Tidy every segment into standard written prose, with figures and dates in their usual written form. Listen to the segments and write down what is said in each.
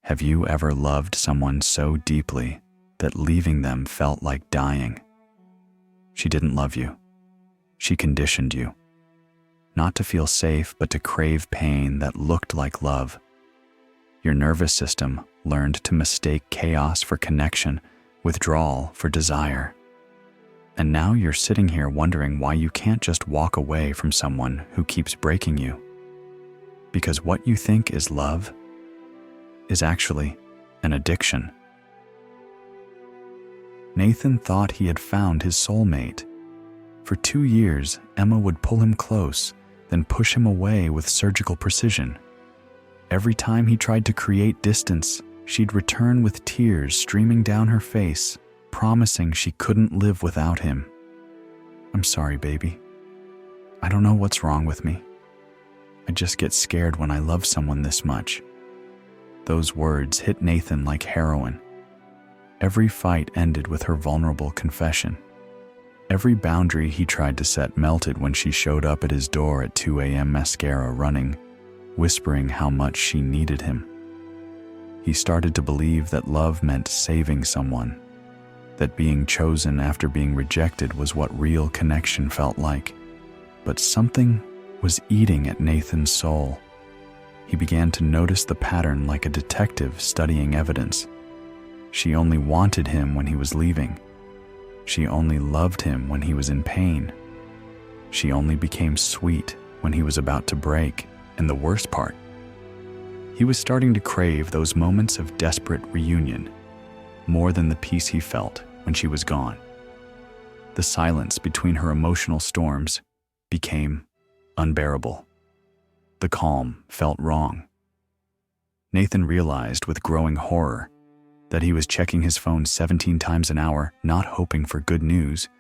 Have you ever loved someone so deeply that leaving them felt like dying? She didn't love you. She conditioned you. Not to feel safe, but to crave pain that looked like love. Your nervous system learned to mistake chaos for connection, withdrawal for desire. And now you're sitting here wondering why you can't just walk away from someone who keeps breaking you. Because what you think is love is actually an addiction. Nathan thought he had found his soulmate. For 2 years, Emma would pull him close, then push him away with surgical precision. Every time he tried to create distance, she'd return with tears streaming down her face, promising she couldn't live without him. "I'm sorry, baby. I don't know what's wrong with me. I just get scared when I love someone this much." Those words hit Nathan like heroin. Every fight ended with her vulnerable confession. Every boundary he tried to set melted when she showed up at his door at 2 a.m. mascara running, whispering how much she needed him. He started to believe that love meant saving someone, that being chosen after being rejected was what real connection felt like. But something was eating at Nathan's soul. He began to notice the pattern like a detective studying evidence. She only wanted him when he was leaving. She only loved him when he was in pain. She only became sweet when he was about to break. And the worst part, he was starting to crave those moments of desperate reunion more than the peace he felt when she was gone. The silence between her emotional storms became unbearable. The calm felt wrong. Nathan realized with growing horror that he was checking his phone 17 times an hour, not hoping for good news,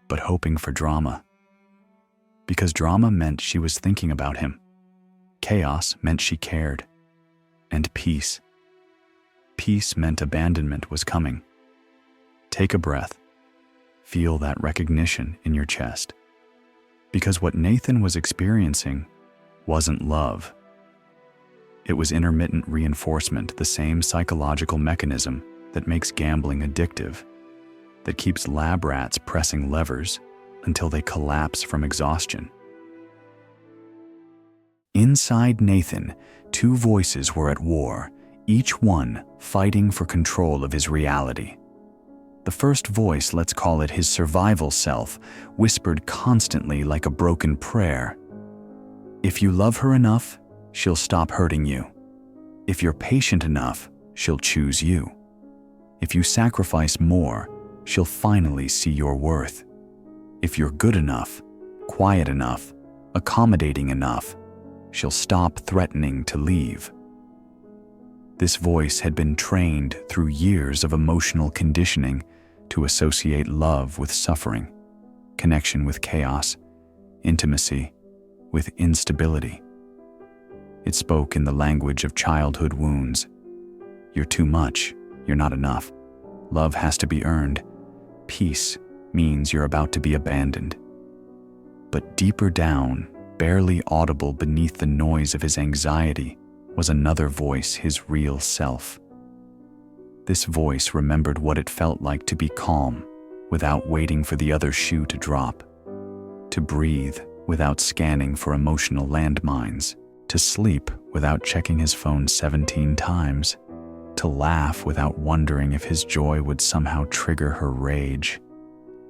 but hoping for drama. Because drama meant she was thinking about him. Chaos meant she cared. And peace. Peace meant abandonment was coming. Take a breath. Feel that recognition in your chest. Because what Nathan was experiencing wasn't love. It was intermittent reinforcement, the same psychological mechanism that makes gambling addictive, that keeps lab rats pressing levers until they collapse from exhaustion. Inside Nathan, 2 voices were at war, each one fighting for control of his reality. The first voice, let's call it his survival self, whispered constantly like a broken prayer. If you love her enough, she'll stop hurting you. If you're patient enough, she'll choose you. If you sacrifice more, she'll finally see your worth. If you're good enough, quiet enough, accommodating enough, she'll stop threatening to leave. This voice had been trained through years of emotional conditioning to associate love with suffering, connection with chaos, intimacy with instability. It spoke in the language of childhood wounds. You're too much, you're not enough. Love has to be earned. Peace means you're about to be abandoned. But deeper down, barely audible beneath the noise of his anxiety, was another voice, his real self. This voice remembered what it felt like to be calm without waiting for the other shoe to drop, to breathe without scanning for emotional landmines, to sleep without checking his phone 17 times, to laugh without wondering if his joy would somehow trigger her rage.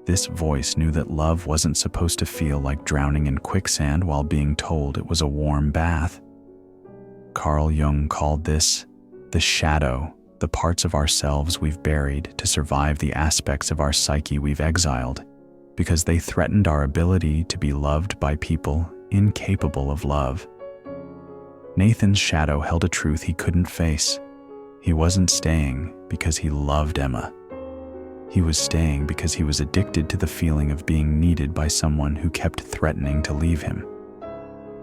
This voice knew that love wasn't supposed to feel like drowning in quicksand while being told it was a warm bath. Carl Jung called this the shadow, the parts of ourselves we've buried to survive the aspects of our psyche we've exiled, because they threatened our ability to be loved by people incapable of love. Nathan's shadow held a truth he couldn't face. He wasn't staying because he loved Emma. He was staying because he was addicted to the feeling of being needed by someone who kept threatening to leave him.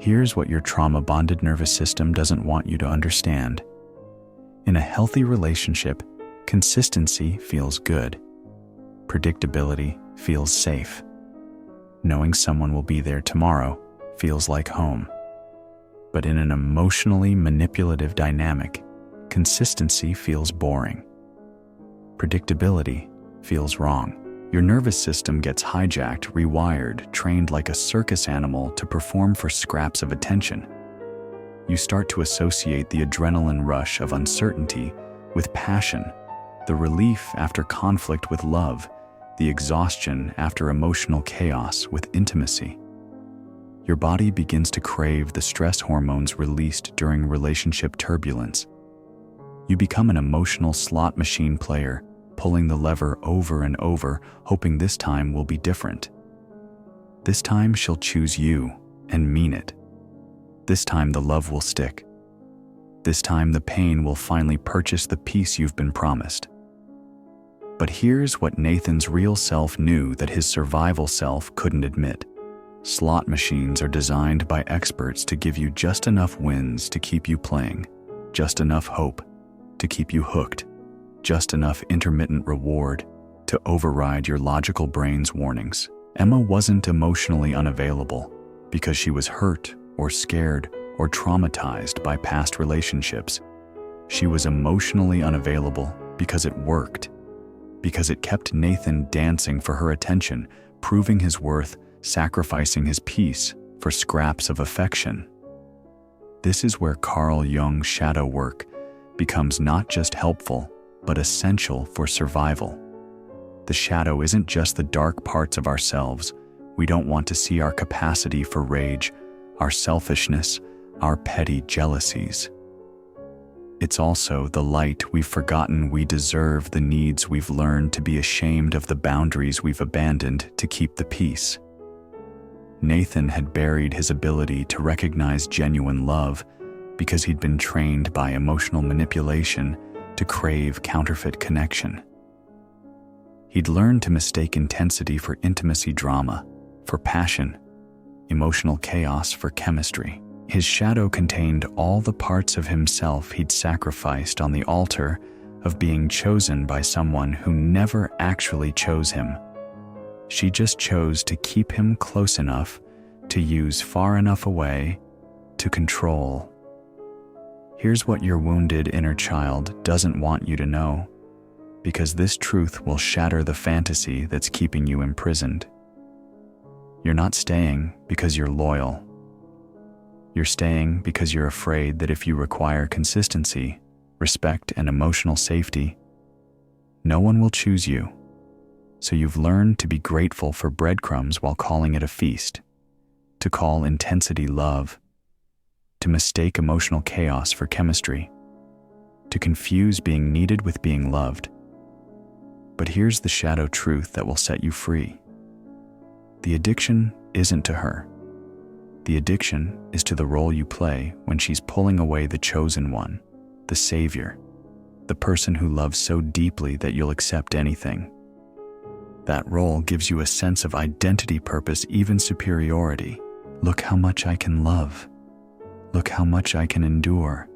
Here's what your trauma-bonded nervous system doesn't want you to understand. In a healthy relationship, consistency feels good. Predictability feels safe. Knowing someone will be there tomorrow feels like home. But in an emotionally manipulative dynamic, Consistency feels boring. Predictability feels wrong. Your nervous system gets hijacked, rewired, trained like a circus animal to perform for scraps of attention. You start to associate the adrenaline rush of uncertainty with passion, the relief after conflict with love, the exhaustion after emotional chaos with intimacy. Your body begins to crave the stress hormones released during relationship turbulence. You become an emotional slot machine player, pulling the lever over and over, hoping this time will be different. This time she'll choose you and mean it. This time the love will stick. This time the pain will finally purchase the peace you've been promised. But here's what Nathan's real self knew that his survival self couldn't admit. Slot machines are designed by experts to give you just enough wins to keep you playing, just enough hope to keep you hooked, just enough intermittent reward to override your logical brain's warnings. Emma wasn't emotionally unavailable because she was hurt or scared or traumatized by past relationships. She was emotionally unavailable because it worked, because it kept Nathan dancing for her attention, proving his worth, sacrificing his peace for scraps of affection. This is where Carl Jung's shadow work becomes not just helpful, but essential for survival. The shadow isn't just the dark parts of ourselves. We don't want to see our capacity for rage, our selfishness, our petty jealousies. It's also the light we've forgotten we deserve, the needs we've learned to be ashamed of, the boundaries we've abandoned to keep the peace. Nathan had buried his ability to recognize genuine love because he'd been trained by emotional manipulation to crave counterfeit connection. He'd learned to mistake intensity for intimacy, drama for passion, emotional chaos for chemistry. His shadow contained all the parts of himself he'd sacrificed on the altar of being chosen by someone who never actually chose him. She just chose to keep him close enough, to use far enough away, to control. Here's what your wounded inner child doesn't want you to know, because this truth will shatter the fantasy that's keeping you imprisoned. You're not staying because you're loyal. You're staying because you're afraid that if you require consistency, respect, and emotional safety, no one will choose you. So you've learned to be grateful for breadcrumbs while calling it a feast, to call intensity love, to mistake emotional chaos for chemistry, to confuse being needed with being loved. But here's the shadow truth that will set you free. The addiction isn't to her. The addiction is to the role you play when she's pulling away the chosen one, the savior, the person who loves so deeply that you'll accept anything. That role gives you a sense of identity, purpose, even superiority. Look how much I can love. Look how much I can endure.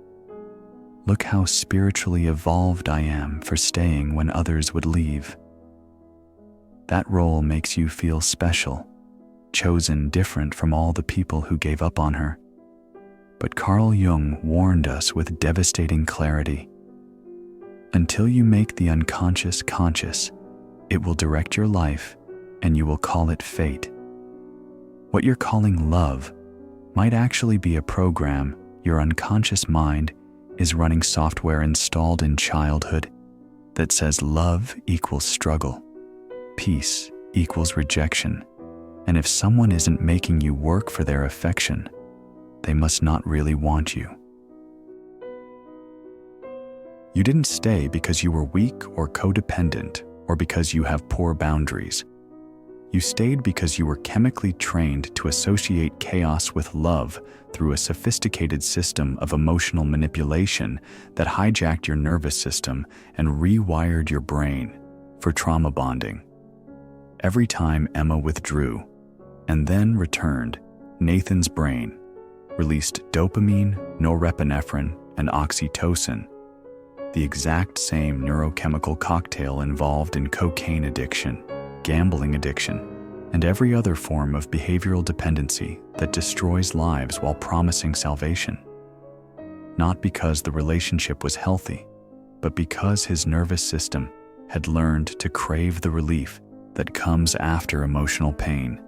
Look how spiritually evolved I am for staying when others would leave. That role makes you feel special, chosen, different from all the people who gave up on her. But Carl Jung warned us with devastating clarity. Until you make the unconscious conscious, it will direct your life and you will call it fate. What you're calling love might actually be a program your unconscious mind is running, software installed in childhood that says love equals struggle, peace equals rejection, and if someone isn't making you work for their affection, they must not really want you. You didn't stay because you were weak or codependent or because you have poor boundaries. You stayed because you were chemically trained to associate chaos with love through a sophisticated system of emotional manipulation that hijacked your nervous system and rewired your brain for trauma bonding. Every time Emma withdrew and then returned, Nathan's brain released dopamine, norepinephrine, and oxytocin, the exact same neurochemical cocktail involved in cocaine addiction, gambling addiction, and every other form of behavioral dependency that destroys lives while promising salvation. not because the relationship was healthy, but because his nervous system had learned to crave the relief that comes after emotional pain,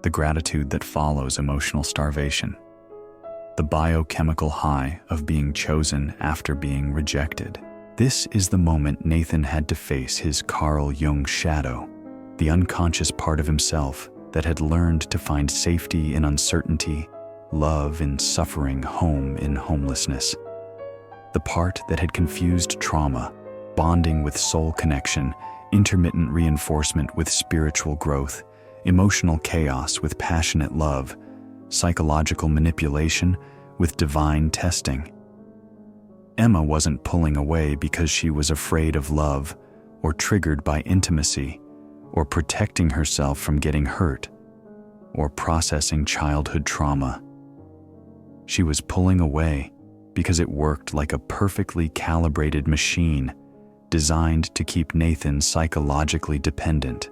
the gratitude that follows emotional starvation, the biochemical high of being chosen after being rejected. This is the moment Nathan had to face his Carl Jung shadow, the unconscious part of himself that had learned to find safety in uncertainty, love in suffering, home in homelessness. The part that had confused trauma, bonding with soul connection, intermittent reinforcement with spiritual growth, emotional chaos with passionate love, psychological manipulation with divine testing. Emma wasn't pulling away because she was afraid of love or triggered by intimacy or protecting herself from getting hurt or processing childhood trauma. She was pulling away because it worked like a perfectly calibrated machine designed to keep Nathan psychologically dependent.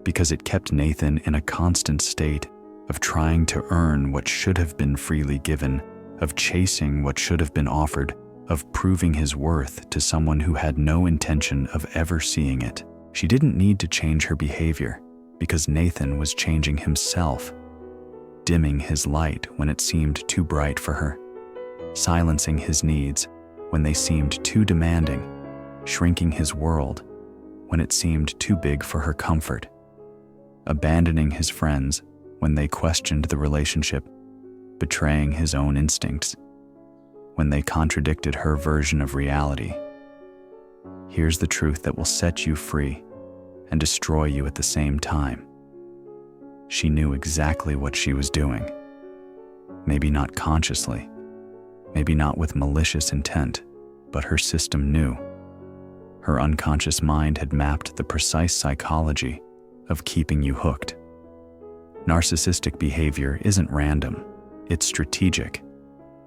Because it kept Nathan in a constant state of trying to earn what should have been freely given, of chasing what should have been offered, of proving his worth to someone who had no intention of ever seeing it. She didn't need to change her behavior because Nathan was changing himself, dimming his light when it seemed too bright for her, silencing his needs when they seemed too demanding, shrinking his world when it seemed too big for her comfort, abandoning his friends when they questioned the relationship, betraying his own instincts when they contradicted her version of reality. Here's the truth that will set you free and destroy you at the same time. She knew exactly what she was doing. Maybe not consciously, maybe not with malicious intent, but her system knew. Her unconscious mind had mapped the precise psychology of keeping you hooked. Narcissistic behavior isn't random, it's strategic.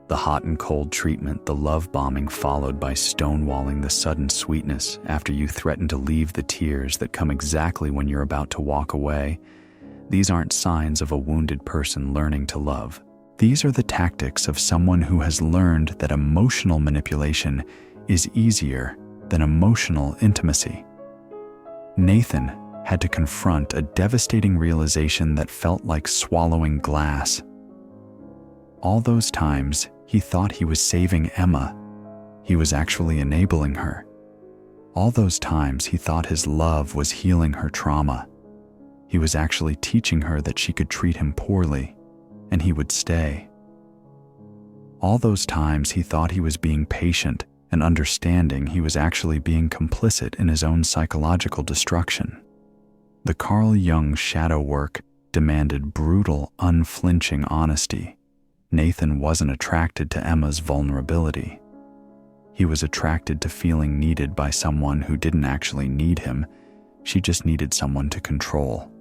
The hot and cold treatment, the love bombing followed by stonewalling, the sudden sweetness after you threaten to leave, the tears that come exactly when you're about to walk away. These aren't signs of a wounded person learning to love. These are the tactics of someone who has learned that emotional manipulation is easier than emotional intimacy. Nathan had to confront a devastating realization that felt like swallowing glass. All those times he thought he was saving Emma, he was actually enabling her. All those times he thought his love was healing her trauma, he was actually teaching her that she could treat him poorly and he would stay. All those times he thought he was being patient and understanding, he was actually being complicit in his own psychological destruction. The Carl Jung shadow work demanded brutal, unflinching honesty. Nathan wasn't attracted to Emma's vulnerability. He was attracted to feeling needed by someone who didn't actually need him. She just needed someone to control.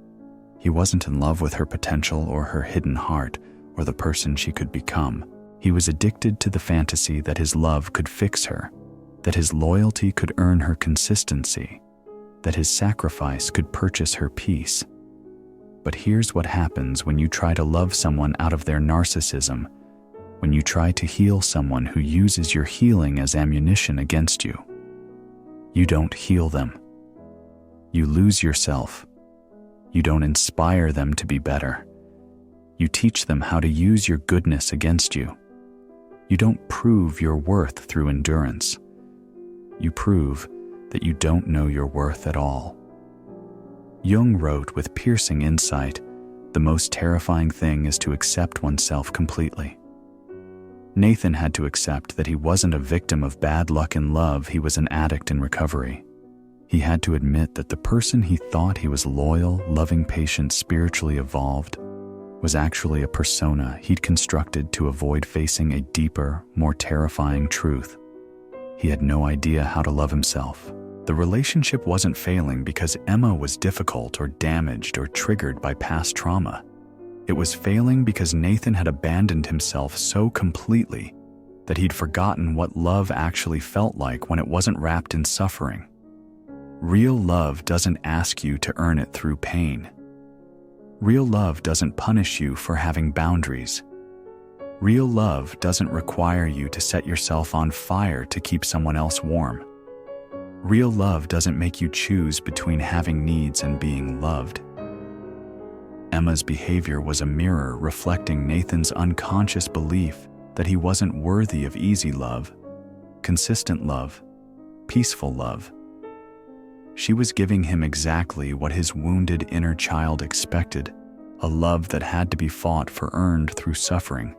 He wasn't in love with her potential or her hidden heart or the person she could become. He was addicted to the fantasy that his love could fix her, that his loyalty could earn her consistency, that his sacrifice could purchase her peace. But here's what happens when you try to love someone out of their narcissism, when you try to heal someone who uses your healing as ammunition against you. You don't heal them. You lose yourself. You don't inspire them to be better. You teach them how to use your goodness against you. You don't prove your worth through endurance. You prove that you don't know your worth at all. Jung wrote with piercing insight, "The most terrifying thing is to accept oneself completely." Nathan had to accept that he wasn't a victim of bad luck in love, he was an addict in recovery. He had to admit that the person he thought he was loyal, loving, patient, spiritually evolved, was actually a persona he'd constructed to avoid facing a deeper, more terrifying truth. He had no idea how to love himself. The relationship wasn't failing because Emma was difficult or damaged or triggered by past trauma. It was failing because Nathan had abandoned himself so completely that he'd forgotten what love actually felt like when it wasn't wrapped in suffering. Real love doesn't ask you to earn it through pain. Real love doesn't punish you for having boundaries. Real love doesn't require you to set yourself on fire to keep someone else warm. Real love doesn't make you choose between having needs and being loved. Emma's behavior was a mirror reflecting Nathan's unconscious belief that he wasn't worthy of easy love, consistent love, peaceful love. She was giving him exactly what his wounded inner child expected, a love that had to be fought for, earned through suffering,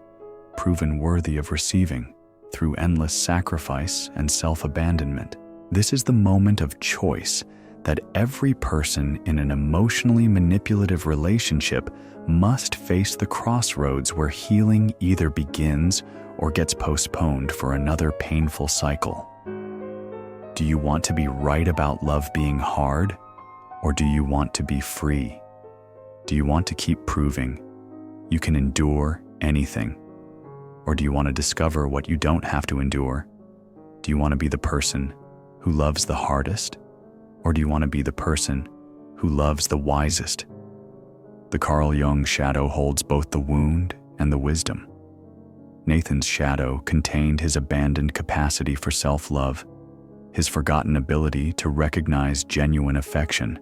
proven worthy of receiving through endless sacrifice and self-abandonment. This is the moment of choice that every person in an emotionally manipulative relationship must face, the crossroads where healing either begins or gets postponed for another painful cycle. Do you want to be right about love being hard, or do you want to be free? Do you want to keep proving you can endure anything? Or do you want to discover what you don't have to endure? Do you want to be the person who loves the hardest? Or do you want to be the person who loves the wisest? The Carl Jung shadow holds both the wound and the wisdom. Nathan's shadow contained his abandoned capacity for self-love, his forgotten ability to recognize genuine affection,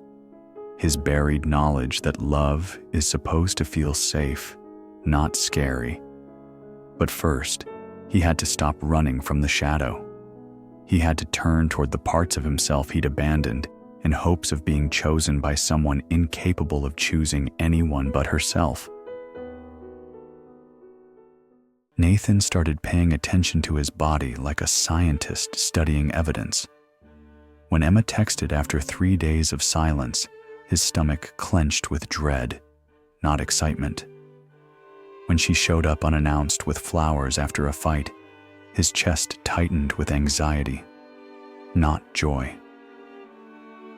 his buried knowledge that love is supposed to feel safe, not scary. But first, he had to stop running from the shadow. He had to turn toward the parts of himself he'd abandoned in hopes of being chosen by someone incapable of choosing anyone but herself. Nathan started paying attention to his body like a scientist studying evidence. When Emma texted after 3 days of silence, his stomach clenched with dread, not excitement. When she showed up unannounced with flowers after a fight, his chest tightened with anxiety, not joy.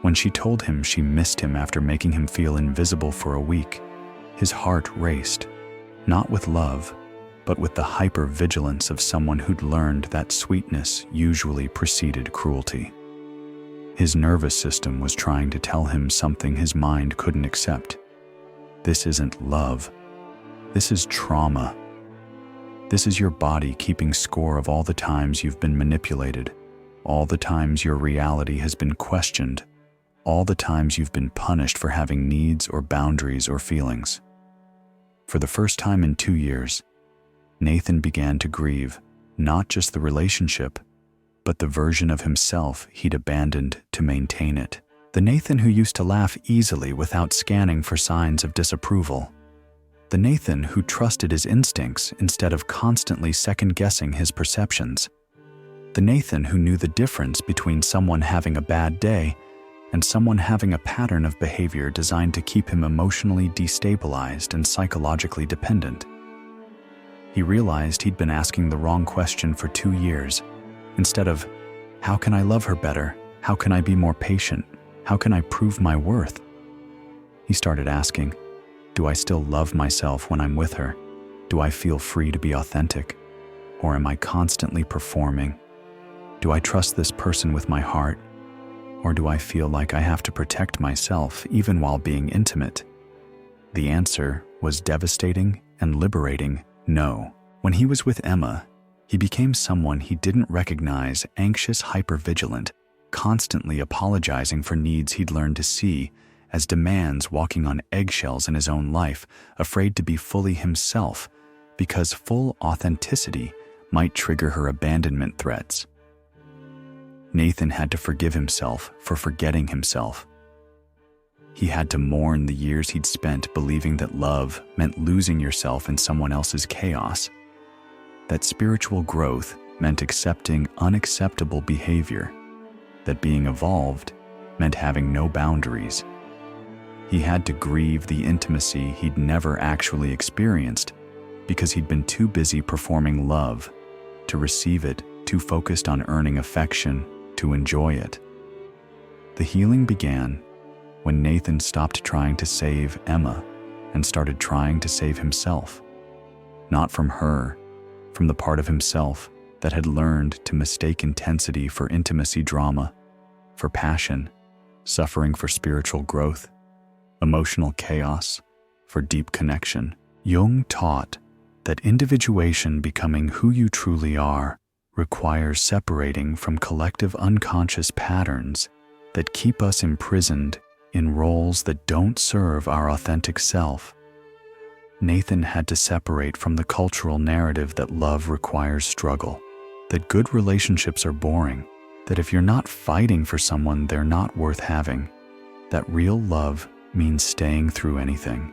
When she told him she missed him after making him feel invisible for a week, his heart raced, not with love, but with the hyper-vigilance of someone who'd learned that sweetness usually preceded cruelty. His nervous system was trying to tell him something his mind couldn't accept. This isn't love. This is trauma. This is your body keeping score of all the times you've been manipulated, all the times your reality has been questioned, all the times you've been punished for having needs or boundaries or feelings. For the first time in 2 years, Nathan began to grieve not just the relationship, but the version of himself he'd abandoned to maintain it. The Nathan who used to laugh easily without scanning for signs of disapproval. The Nathan who trusted his instincts instead of constantly second-guessing his perceptions. The Nathan who knew the difference between someone having a bad day and someone having a pattern of behavior designed to keep him emotionally destabilized and psychologically dependent. He realized he'd been asking the wrong question for 2 years. Instead of, how can I love her better? How can I be more patient? How can I prove my worth? He started asking, do I still love myself when I'm with her? Do I feel free to be authentic? Or am I constantly performing? Do I trust this person with my heart? Or do I feel like I have to protect myself even while being intimate? The answer was devastating and liberating no. When he was with Emma, he became someone he didn't recognize, anxious, hypervigilant, constantly apologizing for needs he'd learned to see as demands, walking on eggshells in his own life, afraid to be fully himself because full authenticity might trigger her abandonment threats. Nathan had to forgive himself for forgetting himself. He had to mourn the years he'd spent believing that love meant losing yourself in someone else's chaos, that spiritual growth meant accepting unacceptable behavior, that being evolved meant having no boundaries. He had to grieve the intimacy he'd never actually experienced because he'd been too busy performing love to receive it, too focused on earning affection to enjoy it. The healing began when Nathan stopped trying to save Emma and started trying to save himself. Not from her, from the part of himself that had learned to mistake intensity for intimacy drama, for passion, suffering for spiritual growth, emotional chaos for deep connection. Jung taught that individuation, becoming who you truly are, requires separating from collective unconscious patterns that keep us imprisoned in roles that don't serve our authentic self. Nathan had to separate from the cultural narrative that love requires struggle, that good relationships are boring, that if you're not fighting for someone, they're not worth having, that real love means staying through anything.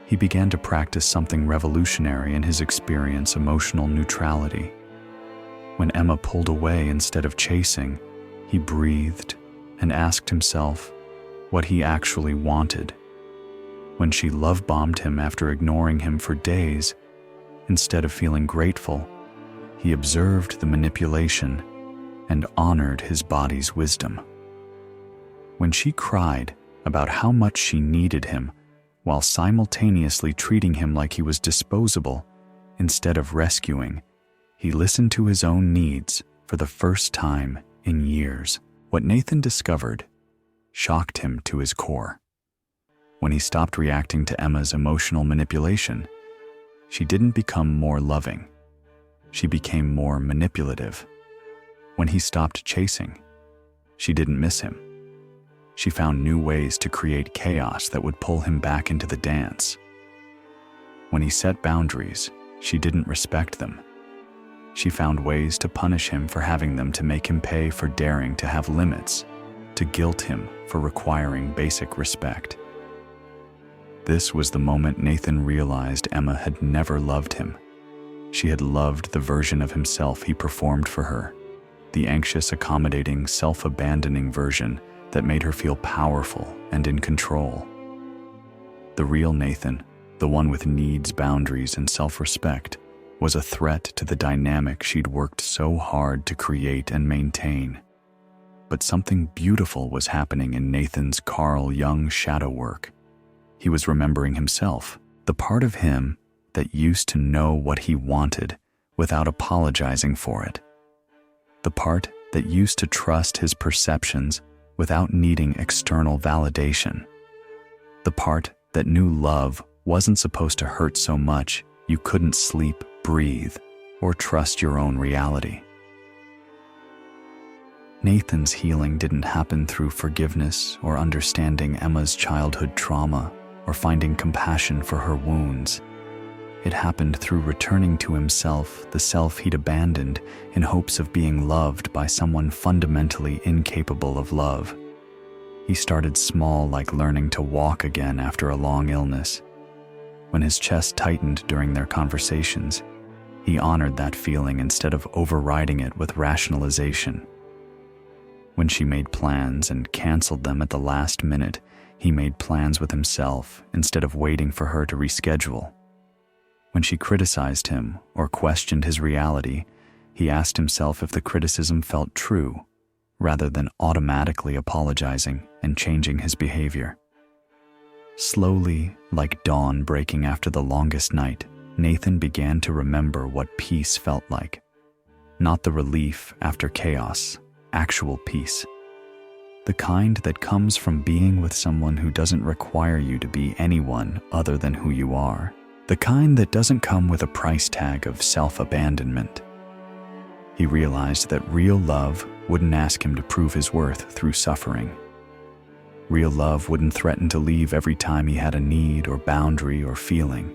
He began to practice something revolutionary in his experience: emotional neutrality. When Emma pulled away instead of chasing, he breathed and asked himself what he actually wanted. When she love-bombed him after ignoring him for days, instead of feeling grateful, he observed the manipulation and honored his body's wisdom. When she cried about how much she needed him, while simultaneously treating him like he was disposable instead of rescuing, he listened to his own needs for the first time in years. What Nathan discovered shocked him to his core. When he stopped reacting to Emma's emotional manipulation, she didn't become more loving. She became more manipulative. When he stopped chasing, she didn't miss him. She found new ways to create chaos that would pull him back into the dance. When he set boundaries, she didn't respect them. She found ways to punish him for having them, to make him pay for daring to have limits, to guilt him for requiring basic respect. This was the moment Nathan realized Emma had never loved him. She had loved the version of himself he performed for her, the anxious, accommodating, self-abandoning version that made her feel powerful and in control. The real Nathan, the one with needs, boundaries, and self-respect, was a threat to the dynamic she'd worked so hard to create and maintain. But something beautiful was happening in Nathan's Carl Jung shadow work. He was remembering himself, the part of him that used to know what he wanted without apologizing for it. The part that used to trust his perceptions without needing external validation. The part that knew love wasn't supposed to hurt so much you couldn't sleep, breathe, or trust your own reality. Nathan's healing didn't happen through forgiveness or understanding Emma's childhood trauma or finding compassion for her wounds. It happened through returning to himself, the self he'd abandoned in hopes of being loved by someone fundamentally incapable of love. He started small, like learning to walk again after a long illness. When his chest tightened during their conversations, he honored that feeling instead of overriding it with rationalization. When she made plans and canceled them at the last minute, he made plans with himself instead of waiting for her to reschedule. When she criticized him or questioned his reality, he asked himself if the criticism felt true, rather than automatically apologizing and changing his behavior. Slowly, like dawn breaking after the longest night, Nathan began to remember what peace felt like. Not the relief after chaos, actual peace. The kind that comes from being with someone who doesn't require you to be anyone other than who you are. The kind that doesn't come with a price tag of self-abandonment. He realized that real love wouldn't ask him to prove his worth through suffering. Real love wouldn't threaten to leave every time he had a need or boundary or feeling.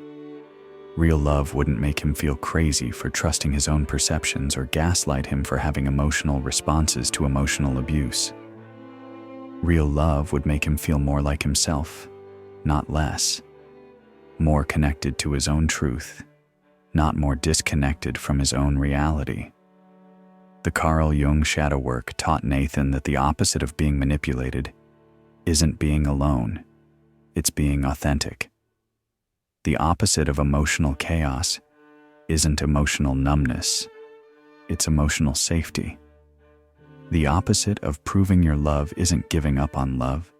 Real love wouldn't make him feel crazy for trusting his own perceptions or gaslight him for having emotional responses to emotional abuse. Real love would make him feel more like himself, not less. More connected to his own truth, not more disconnected from his own reality. The Carl Jung shadow work taught Nathan that the opposite of being manipulated isn't being alone, it's being authentic. The opposite of emotional chaos isn't emotional numbness, it's emotional safety. The opposite of proving your love isn't giving up on love,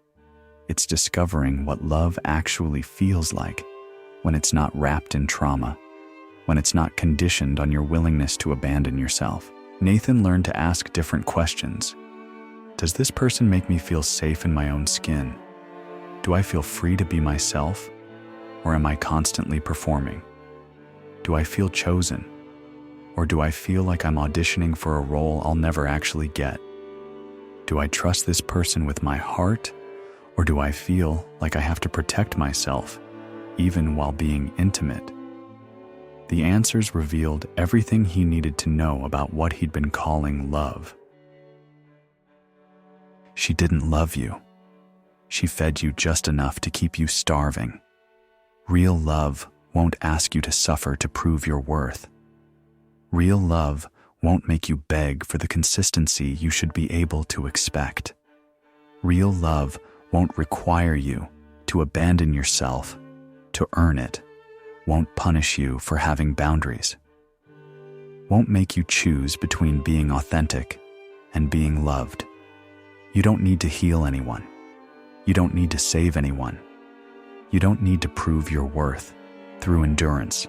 it's discovering what love actually feels like when it's not wrapped in trauma, when it's not conditioned on your willingness to abandon yourself. Nathan learned to ask different questions. Does this person make me feel safe in my own skin? Do I feel free to be myself? Or am I constantly performing? Do I feel chosen? Or do I feel like I'm auditioning for a role I'll never actually get? Do I trust this person with my heart? Or do I feel like I have to protect myself, even while being intimate? The answers revealed everything he needed to know about what he'd been calling love. She didn't love you. She fed you just enough to keep you starving. Real love won't ask you to suffer to prove your worth. Real love won't make you beg for the consistency you should be able to expect. Real love won't require you to abandon yourself to earn it, won't punish you for having boundaries, won't make you choose between being authentic and being loved. You don't need to heal anyone. You don't need to save anyone. You don't need to prove your worth through endurance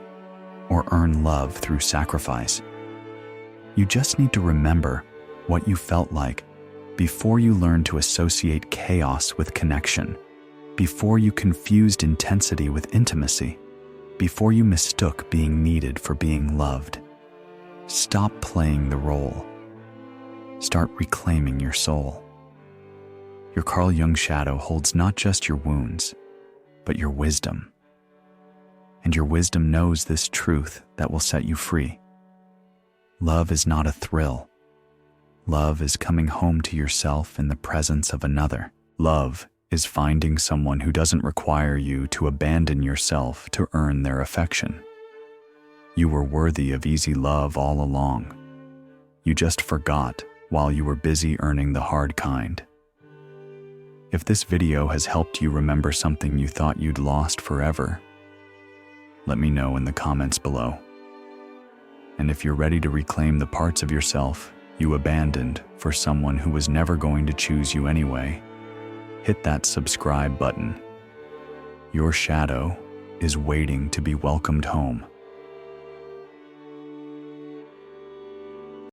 or earn love through sacrifice. You just need to remember what you felt like before you learned to associate chaos with connection, before you confused intensity with intimacy, before you mistook being needed for being loved. Stop playing the role. Start reclaiming your soul. Your Carl Jung shadow holds not just your wounds, but your wisdom. And your wisdom knows this truth that will set you free. Love is not a thrill. Love is coming home to yourself in the presence of another. Love is finding someone who doesn't require you to abandon yourself to earn their affection. You were worthy of easy love all along. You just forgot while you were busy earning the hard kind. If this video has helped you remember something you thought you'd lost forever, let me know in the comments below. And if you're ready to reclaim the parts of yourself you abandoned for someone who was never going to choose you anyway, hit that subscribe button. Your shadow is waiting to be welcomed home.